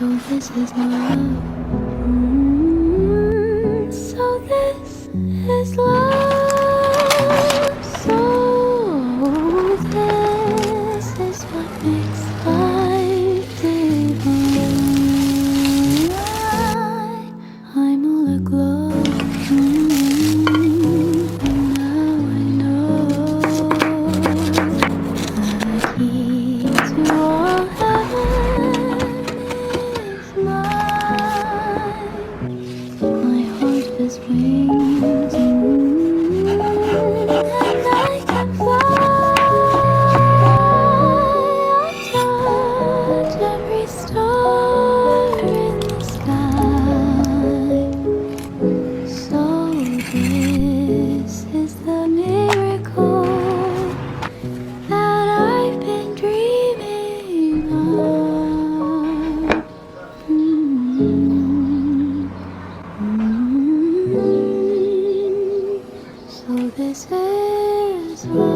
So this is love. So this is love. So this is what makes life divine. I'm all aglow. And now I know the key to all heaven is mine. My heart has wings, and I can fly. I touch every star in the sky. So this is the miracle that I've been dreaming of. So this is love.